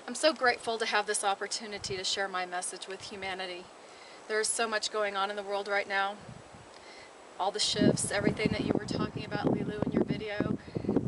I'm so grateful to have this opportunity to share my message with humanity. There's so much going on in the world right now. All the shifts, everything that you were talking about, Lilou, in your video,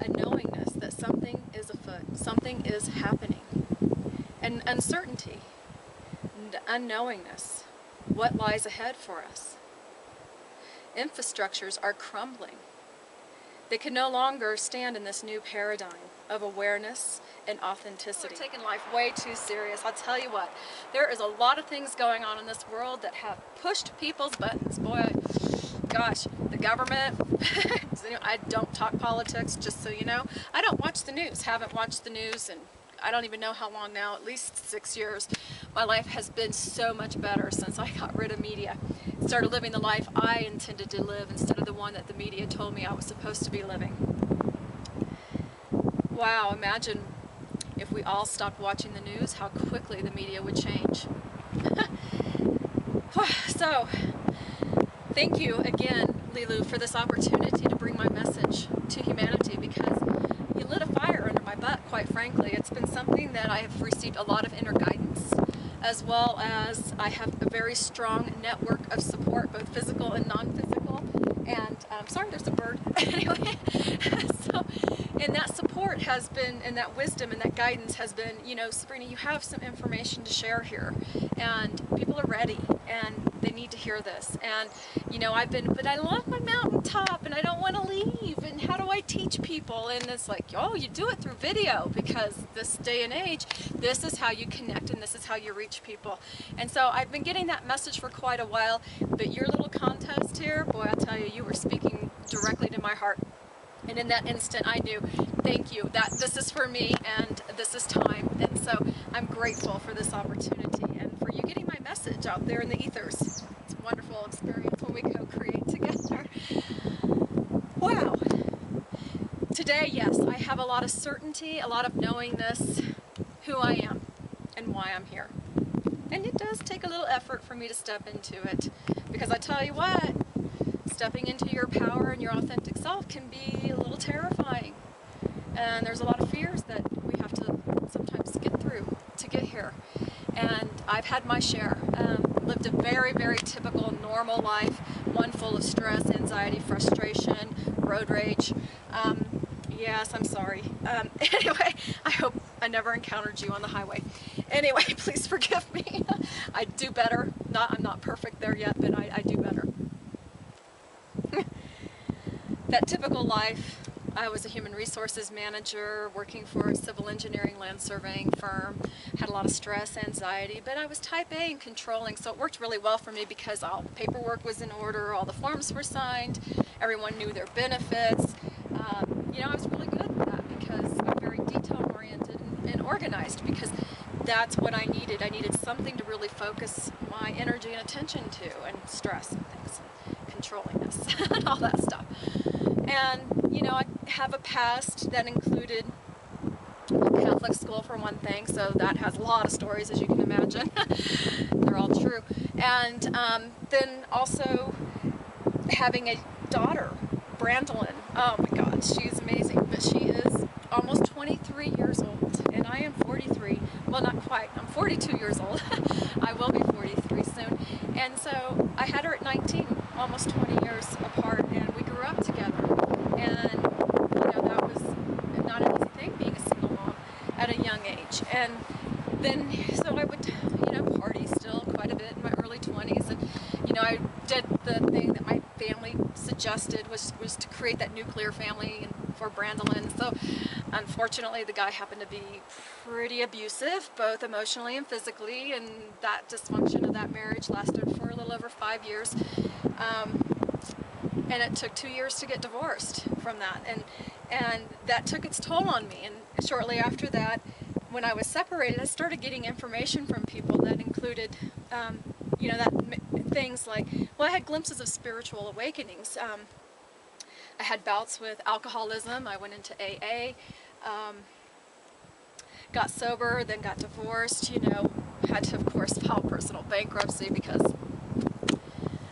a knowingness that something is afoot, something is happening, and uncertainty, and unknowingness, what lies ahead for us. Infrastructures are crumbling. They can no longer stand in this new paradigm of awareness and authenticity. We're taking life way too serious. I'll tell you what, there is a lot of things going on in this world that have pushed people's buttons. Boy, gosh, the government, I don't talk politics, just so you know. I don't watch the news, haven't watched the news, and I don't even know how long now, at least 6 years. My life has been so much better since I got rid of media. Started living the life I intended to live instead of the one that the media told me I was supposed to be living. Wow, imagine if we all stopped watching the news, how quickly the media would change. So, thank you again, Lilou, for this opportunity to bring my message to humanity, because you lit a fire under my butt, quite frankly. It's been something that I have received a lot of inner guidance, as well as I have a very strong network of support, both physical and non-physical. And sorry, there's a bird. Anyway, so, and that support has been, and that wisdom and that guidance has been, you know, Sabrina, you have some information to share here, and people are ready, and they need to hear this. And, you know, but I love my mountaintop, and I don't want to leave, and how do I teach people? And it's like, oh, you do it through video, because this day and age, this is how you connect, and this is how you reach people. And so I've been getting that message for quite a while, but your little contest here, boy, I'll tell you, you were speaking directly to my heart. And in that instant, I knew, thank you, that this is for me, and this is time. And so I'm grateful for this opportunity and for you getting my message out there in the ethers. It's a wonderful experience when we co-create together. Wow. Today, yes, I have a lot of certainty, a lot of knowingness, who I am and why I'm here. And it does take a little effort for me to step into it, because I tell you what, stepping into your power and your authentic self can be a little terrifying. And there's a lot of fears that we have to sometimes get through to get here. And I've had my share. Lived a very, very typical, normal life, one full of stress, anxiety, frustration, road rage. Yes, I'm sorry. Anyway, I hope I never encountered you on the highway. Anyway, please forgive me. I do better. I'm not perfect there yet, but I do better. That typical life, I was a human resources manager working for a civil engineering land surveying firm, had a lot of stress, anxiety, but I was type A and controlling, so it worked really well for me because all the paperwork was in order, all the forms were signed, everyone knew their benefits. You know, I was really good at that because I'm very detail-oriented and organized, because that's what I needed. I needed something to really focus my energy and attention to, and stress and things, and controllingness and all that stuff. And, you know, I have a past that included Catholic school for one thing, so that has a lot of stories, as you can imagine. They're all true. And then also having a daughter, Brandolyn. Oh my God, she is amazing, but she is almost 23 years old, and I am 43. Well, not quite. I'm 42 years old. I will be 43 soon. And so I had her at 19, almost 20 years apart, and we grew up together. And, you know, that was not an easy thing, being a single mom at a young age. And then, so I would, you know, party still quite a bit in my early 20s. And, you know, I did the thing that my family suggested was to create that nuclear family for Brandolyn. So, unfortunately, the guy happened to be pretty abusive, both emotionally and physically. And that dysfunction of that marriage lasted for a little over 5 years. And it took 2 years to get divorced from that, and that took its toll on me. And shortly after that, when I was separated, I started getting information from people that included, you know, things like, well, I had glimpses of spiritual awakenings. I had bouts with alcoholism. I went into AA, got sober, then got divorced. You know, had to, of course, file personal bankruptcy because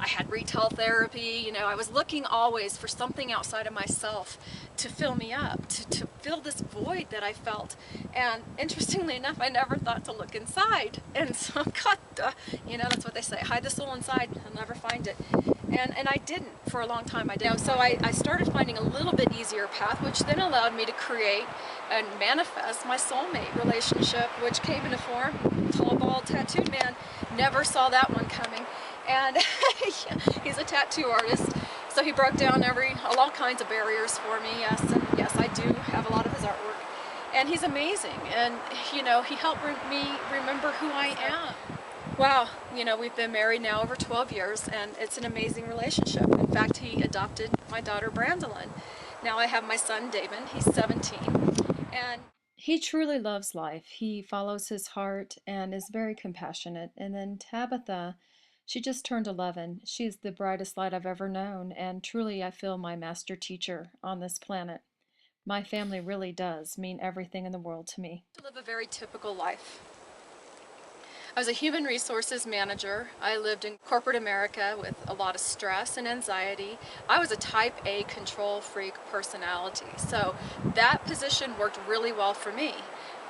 I had retail therapy, you know, I was looking always for something outside of myself to fill me up, to fill this void that I felt. And interestingly enough, I never thought to look inside. And so, God, you know, that's what they say, hide the soul inside, you'll never find it. And I didn't for a long time. I didn't. So I started finding a little bit easier path, which then allowed me to create and manifest my soulmate relationship, which came in a form, tall, bald, tattooed man. Never saw that one coming. And he's a tattoo artist, so he broke down all kinds of barriers for me. Yes, and yes, I do have a lot of his artwork. And he's amazing, and you know, he helped me remember who I am. Wow, you know, we've been married now over 12 years, and it's an amazing relationship. In fact, he adopted my daughter, Brandolyn. Now I have my son, David. He's 17, and he truly loves life. He follows his heart and is very compassionate. And then Tabitha, she just turned 11. She's the brightest light I've ever known, and truly I feel my master teacher on this planet. My family really does mean everything in the world to me. To live a very typical life. I was a human resources manager. I lived in corporate America with a lot of stress and anxiety. I was a type A control freak personality, so that position worked really well for me.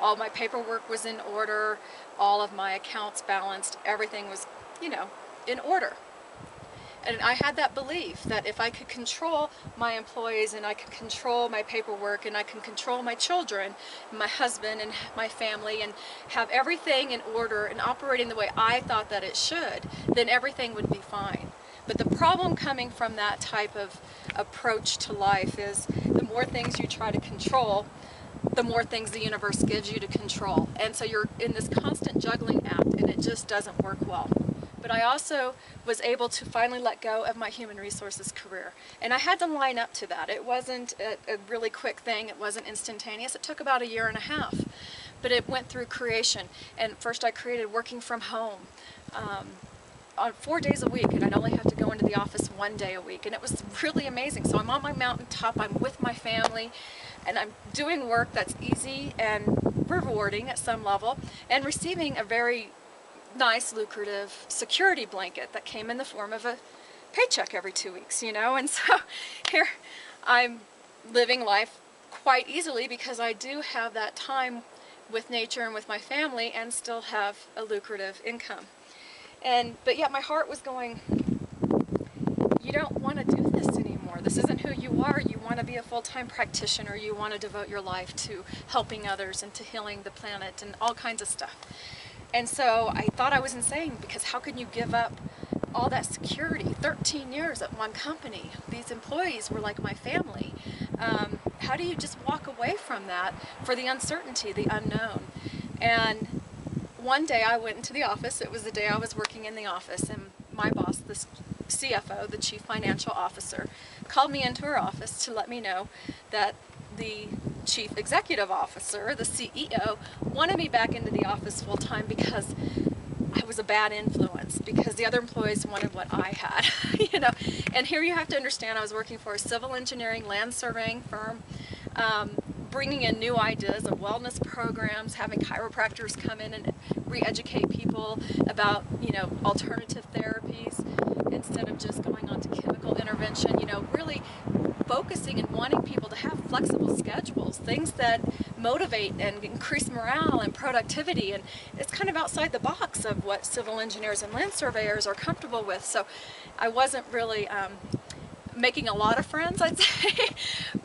All my paperwork was in order, all of my accounts balanced, everything was, you know, in order. And I had that belief that if I could control my employees and I could control my paperwork and I can control my children, my husband and my family, and have everything in order and operating the way I thought that it should, then everything would be fine. But the problem coming from that type of approach to life is the more things you try to control, the more things the universe gives you to control. And so you're in this constant juggling act, and it just doesn't work well. But I also was able to finally let go of my human resources career. And I had to line up to that. It wasn't a really quick thing. It wasn't instantaneous. It took about 1.5 years. But it went through creation. And first I created working from home on 4 days a week. And I'd only have to go into the office 1 day a week. And it was really amazing. So I'm on my mountaintop. I'm with my family. And I'm doing work that's easy and rewarding at some level. And receiving a very nice, lucrative security blanket that came in the form of a paycheck every 2 weeks, you know. And so here I'm living life quite easily because I do have that time with nature and with my family and still have a lucrative income. But yet my heart was going, you don't want to do this anymore. This isn't who you are. You want to be a full-time practitioner. You want to devote your life to helping others and to healing the planet and all kinds of stuff. And so I thought I was insane, because how can you give up all that security? 13 years at one company. These employees were like my family. How do you just walk away from that for the uncertainty, the unknown? And one day I went into the office. It was the day I was working in the office, and my boss, the CFO, the Chief Financial Officer, called me into her office to let me know that the Chief Executive Officer, the CEO, wanted me back into the office full time because I was a bad influence, because the other employees wanted what I had, you know. And here you have to understand, I was working for a civil engineering land surveying firm, bringing in new ideas of wellness programs, having chiropractors come in and re-educate people about, you know, alternative therapies instead of just going on to chemical intervention, you know, really focusing and wanting people to have flexible schedules, things that motivate and increase morale and productivity. And it's kind of outside the box of what civil engineers and land surveyors are comfortable with. So I wasn't really making a lot of friends, I'd say,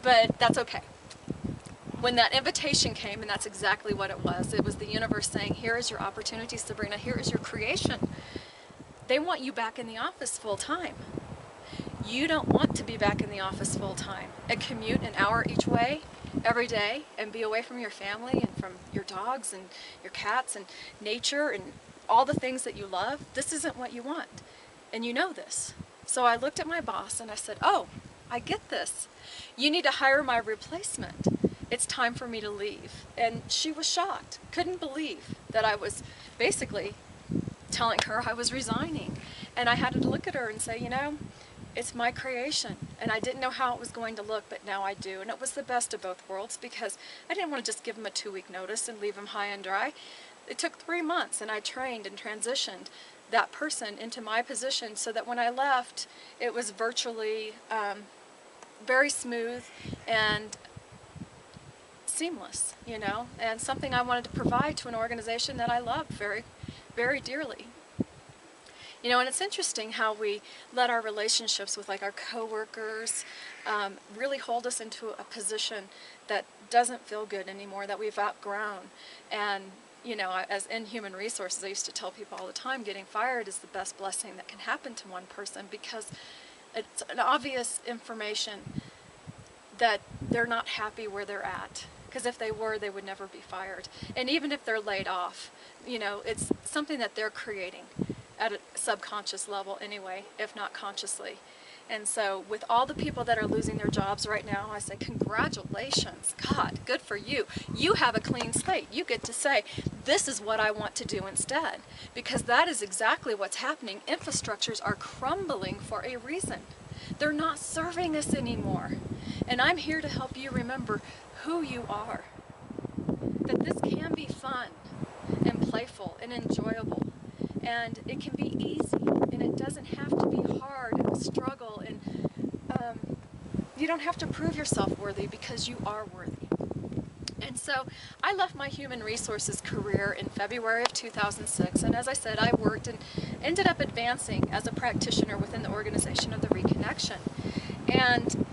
but that's okay. When that invitation came, and that's exactly what it was the universe saying, here is your opportunity, Sabrina, here is your creation. They want you back in the office full time. You don't want to be back in the office full time and commute an hour each way every day and be away from your family and from your dogs and your cats and nature and all the things that you love. This isn't what you want, and you know this. So I looked at my boss and I said, oh, I get this. You need to hire my replacement. It's time for me to leave. And she was shocked, couldn't believe that I was basically telling her I was resigning. And I had to look at her and say, you know, it's my creation, and I didn't know how it was going to look, but now I do. And it was the best of both worlds, because I didn't want to just give him a 2-week notice and leave him high and dry. It took 3 months, and I trained and transitioned that person into my position so that when I left, it was virtually very smooth and seamless, you know, and something I wanted to provide to an organization that I loved very, very dearly. You know, and it's interesting how we let our relationships with like our coworkers really hold us into a position that doesn't feel good anymore, that we've outgrown. And you know, as in human resources, I used to tell people all the time, getting fired is the best blessing that can happen to one person, because it's an obvious information that they're not happy where they're at. Because if they were, they would never be fired. And even if they're laid off, you know, it's something that they're creating at a subconscious level anyway, if not consciously. And so with all the people that are losing their jobs right now, I say congratulations. God, good for you. You have a clean slate. You get to say, this is what I want to do instead. Because that is exactly what's happening. Infrastructures are crumbling for a reason. They're not serving us anymore. And I'm here to help you remember who you are. That this can be fun and playful and enjoyable. And it can be easy, and it doesn't have to be hard and a struggle, and you don't have to prove yourself worthy, because you are worthy. And so I left my human resources career in February of 2006, and as I said, I worked and ended up advancing as a practitioner within the organization of the Reconnection. And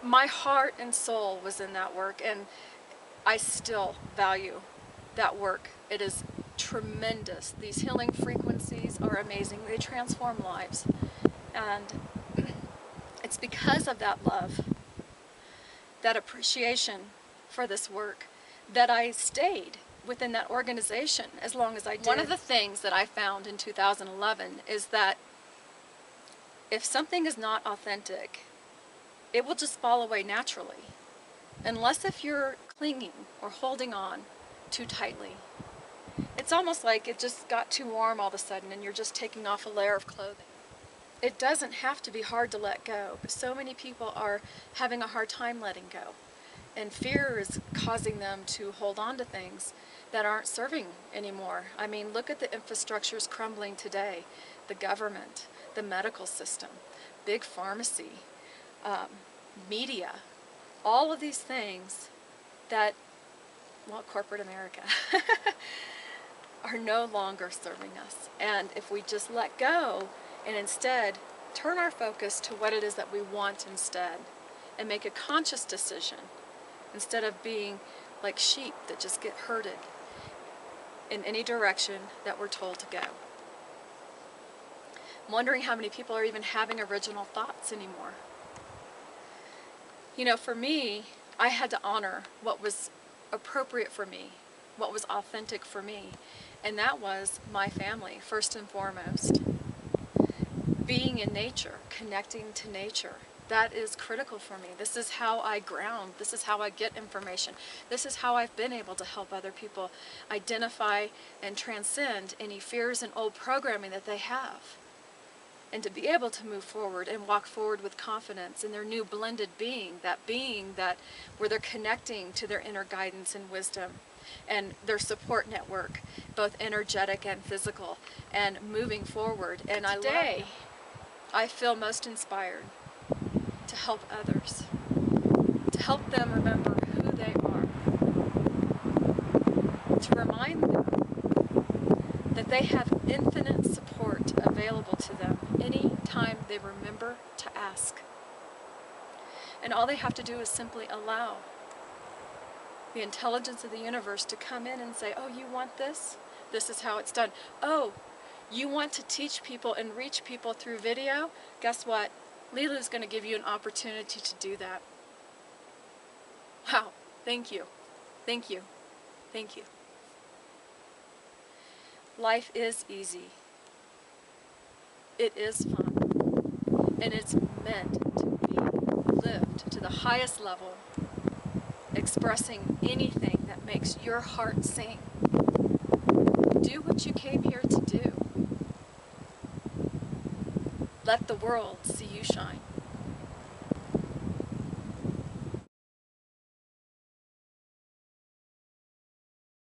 my heart and soul was in that work, and I still value that work. It is tremendous. These healing frequencies are amazing. They transform lives. And it's because of that love, that appreciation for this work, that I stayed within that organization as long as I did. One of the things that I found in 2011 is that if something is not authentic, it will just fall away naturally. Unless if you're clinging or holding on too tightly. It's almost like it just got too warm all of a sudden and you're just taking off a layer of clothing. It doesn't have to be hard to let go, but so many people are having a hard time letting go. And fear is causing them to hold on to things that aren't serving anymore. I mean, look at the infrastructures crumbling today. The government, the medical system, big pharmacy, media, all of these things that, well, corporate America, are no longer serving us. And if we just let go and instead turn our focus to what it is that we want instead, and make a conscious decision, instead of being like sheep that just get herded in any direction that we're told to go. I'm wondering how many people are even having original thoughts anymore. You know, for me, I had to honor what was appropriate for me, what was authentic for me, and that was my family, first and foremost. Being in nature, connecting to nature, that is critical for me. This is how I ground. This is how I get information. This is how I've been able to help other people identify and transcend any fears and old programming that they have. And to be able to move forward and walk forward with confidence in their new blended being that where they're connecting to their inner guidance and wisdom and their support network, both energetic and physical, and moving forward. And today, I feel most inspired to help others, to help them remember who they are, to remind them that they have infinite support available to them any time they remember to ask. And all they have to do is simply allow the intelligence of the universe to come in and say, oh, you want this? This is how it's done. Oh, you want to teach people and reach people through video? Guess what? Lilou's going to give you an opportunity to do that. Wow. Thank you. Thank you. Thank you. Life is easy. It is fun. And it's meant to be lived to the highest level, expressing anything that makes your heart sing. Do what you came here to do. Let the world see you shine.